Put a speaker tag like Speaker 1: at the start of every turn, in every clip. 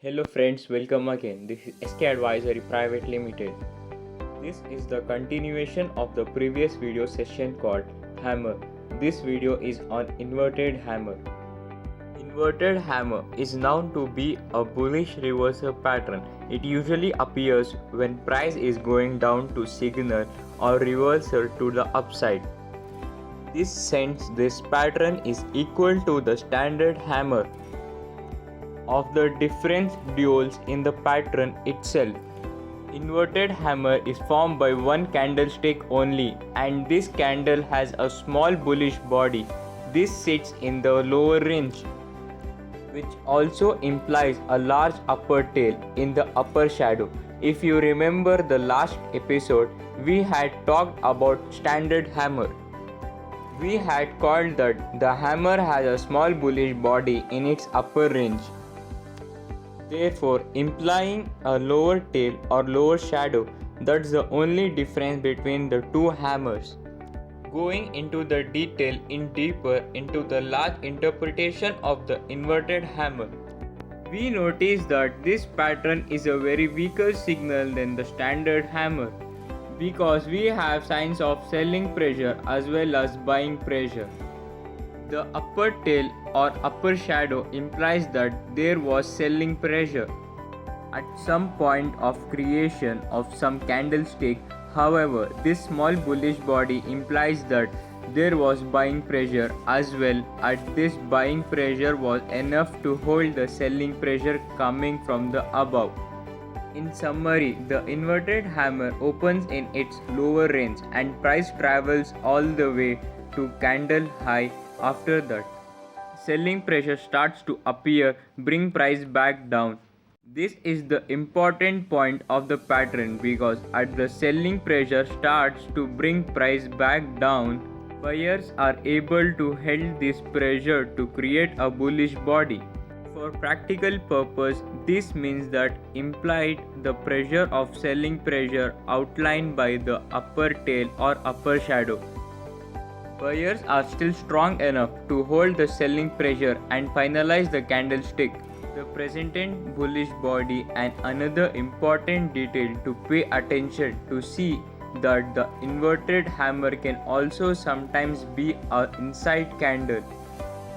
Speaker 1: Hello friends, welcome again. This is SKADVISORY Private Limited. This is the continuation of the previous video session called Hammer. This video is on inverted hammer. Inverted hammer is known to be a bullish reversal pattern. It usually appears when price is going down to signal or reversal to the upside. This pattern is equal to the standard hammer of the difference duals in the pattern itself. Inverted hammer is formed by one candlestick only, and this candle has a small bullish body. This sits in the lower range, which also implies a large upper tail in the upper shadow. If you remember the last episode, we had talked about standard hammer. We had called that the hammer has a small bullish body in its upper range, therefore implying a lower tail or lower shadow. That's the only difference between the two hammers. Going into the detail deeper into the large interpretation of the inverted hammer, we notice that this pattern is a very weaker signal than the standard hammer because we have signs of selling pressure as well as buying pressure. The upper tail or upper shadow implies that there was selling pressure at some point of creation of some candlestick. However, this small bullish body implies that there was buying pressure as well, and this buying pressure was enough to hold the selling pressure coming from the above. In summary, the inverted hammer opens in its lower range and price travels all the way to candle high. After that, selling pressure starts to appear, bring price back down. This is the important point of the pattern because as the selling pressure starts to bring price back down, buyers are able to hold this pressure to create a bullish body. For practical purpose, this means that implied the pressure of selling pressure outlined by the upper tail or upper shadow. Buyers are still strong enough to hold the selling pressure and finalize the candlestick. The presented bullish body and another important detail to pay attention to see that the inverted hammer can also sometimes be an inside candle,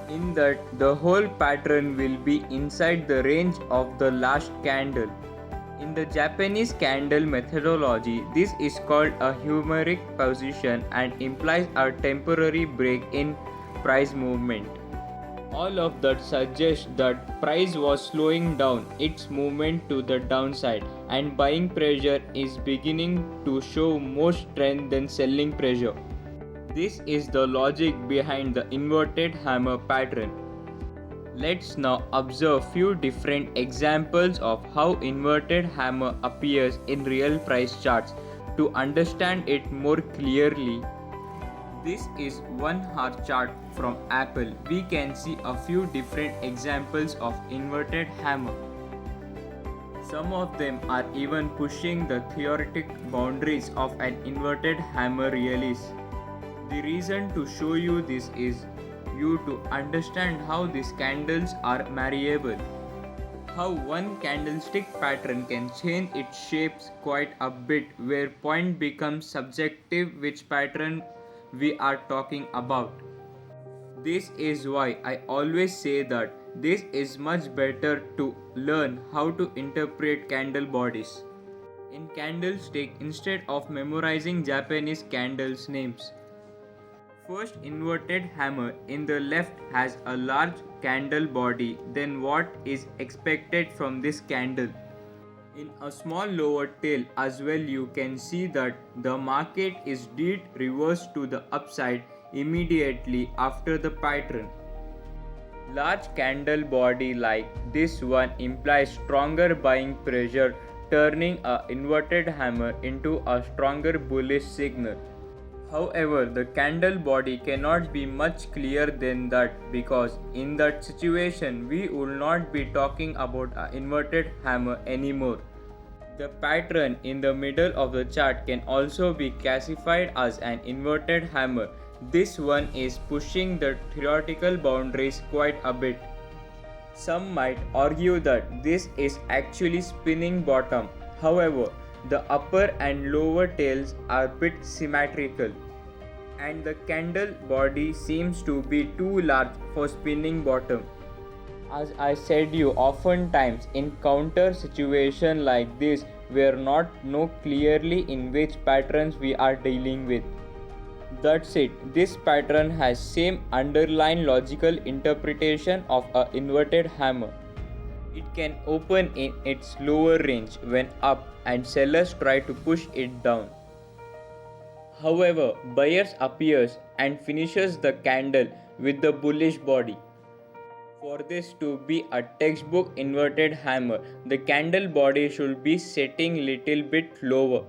Speaker 1: in that the whole pattern will be inside the range of the last candle. In the Japanese candle methodology, this is called a heuraic position and implies a temporary break in price movement. All of that suggests that price was slowing down its movement to the downside and buying pressure is beginning to show more strength than selling pressure. This is the logic behind the inverted hammer pattern. Let's now observe few different examples of how inverted hammer appears in real price charts to understand it more clearly. This is 1 hour chart from Apple. We can see a few different examples of inverted hammer. Some of them are even pushing the theoretic boundaries of an inverted hammer release. The reason to show you this is you to understand how these candles are variable, how one candlestick pattern can change its shapes quite a bit, where point becomes subjective which pattern we are talking about. This is why I always say that this is much better to learn how to interpret candle bodies in candlestick instead of memorizing Japanese candles names. First inverted hammer in the left has a large candle body, then what is expected from this candle? In a small lower tail as well, you can see that the market is dead reversed to the upside immediately after the pattern. Large candle body like this one implies stronger buying pressure, turning a inverted hammer into a stronger bullish signal. However, the candle body cannot be much clearer than that because in that situation we will not be talking about an inverted hammer anymore. The pattern in the middle of the chart can also be classified as an inverted hammer. This one is pushing the theoretical boundaries quite a bit. Some might argue that this is actually spinning bottom. However, the upper and lower tails are bit symmetrical, and the candle body seems to be too large for spinning bottom. As I said you oftentimes in counter situation like this we are not know clearly in which patterns we are dealing with. That's it. This pattern has same underlying logical interpretation of a inverted hammer. It can open in its lower range when up and sellers try to push it down. However, buyers appears and finishes the candle with the bullish body. For this to be a textbook inverted hammer, the candle body should be setting little bit lower.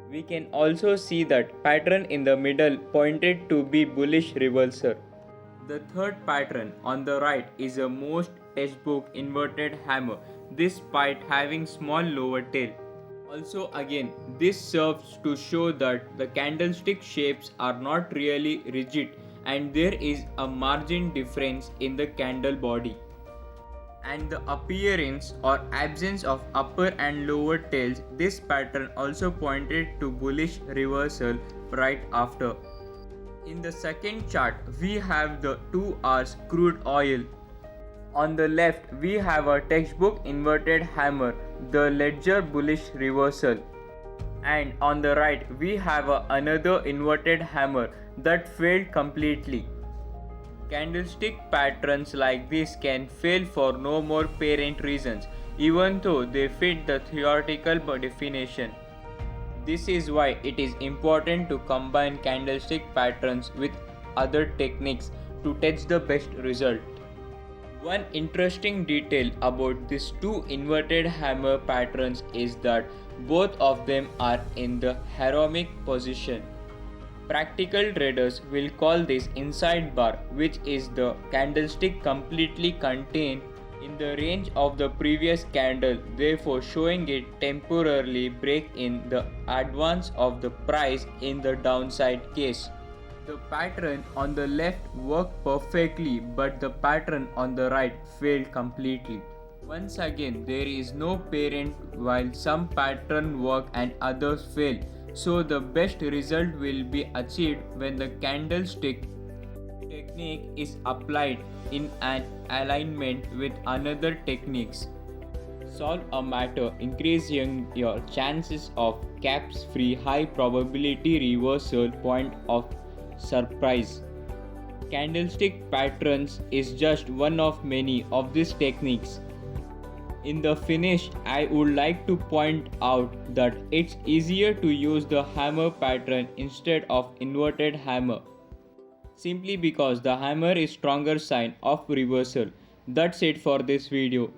Speaker 1: We can also see that pattern in the middle pointed to be bullish reversal. The third pattern on the right is a most textbook inverted hammer, despite having small lower tail. Also again, this serves to show that the candlestick shapes are not really rigid and there is a margin difference in the candle body. And the appearance or absence of upper and lower tails, this pattern also pointed to bullish reversal right after. In the second chart, we have the 2 hours crude oil. On the left, we have a textbook inverted hammer, the ledger bullish reversal. And on the right, we have another inverted hammer that failed completely. Candlestick patterns like this can fail for no more apparent reasons, even though they fit the theoretical definition. This is why it is important to combine candlestick patterns with other techniques to test the best result. One interesting detail about these two inverted hammer patterns is that both of them are in the harmonic position. Practical traders will call this inside bar, which is the candlestick completely contained in the range of the previous candle, therefore showing it temporarily break in the advance of the price in the downside case. The pattern on the left worked perfectly, but the pattern on the right failed completely. Once again, there is no parent while some pattern work and others fail. So the best result will be achieved when the candlestick technique is applied in an alignment with another techniques. Solve a matter increasing your chances of caps free high probability reversal point of surprise. Candlestick patterns is just one of many of these techniques. In the finish, I would like to point out that it's easier to use the hammer pattern instead of inverted hammer, simply because the hammer is stronger sign of reversal. That's it for this video.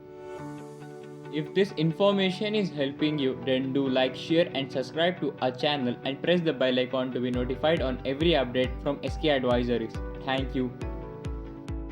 Speaker 1: If this information is helping you, then do like, share and subscribe to our channel and press the bell icon to be notified on every update from SK Advisories. Thank you.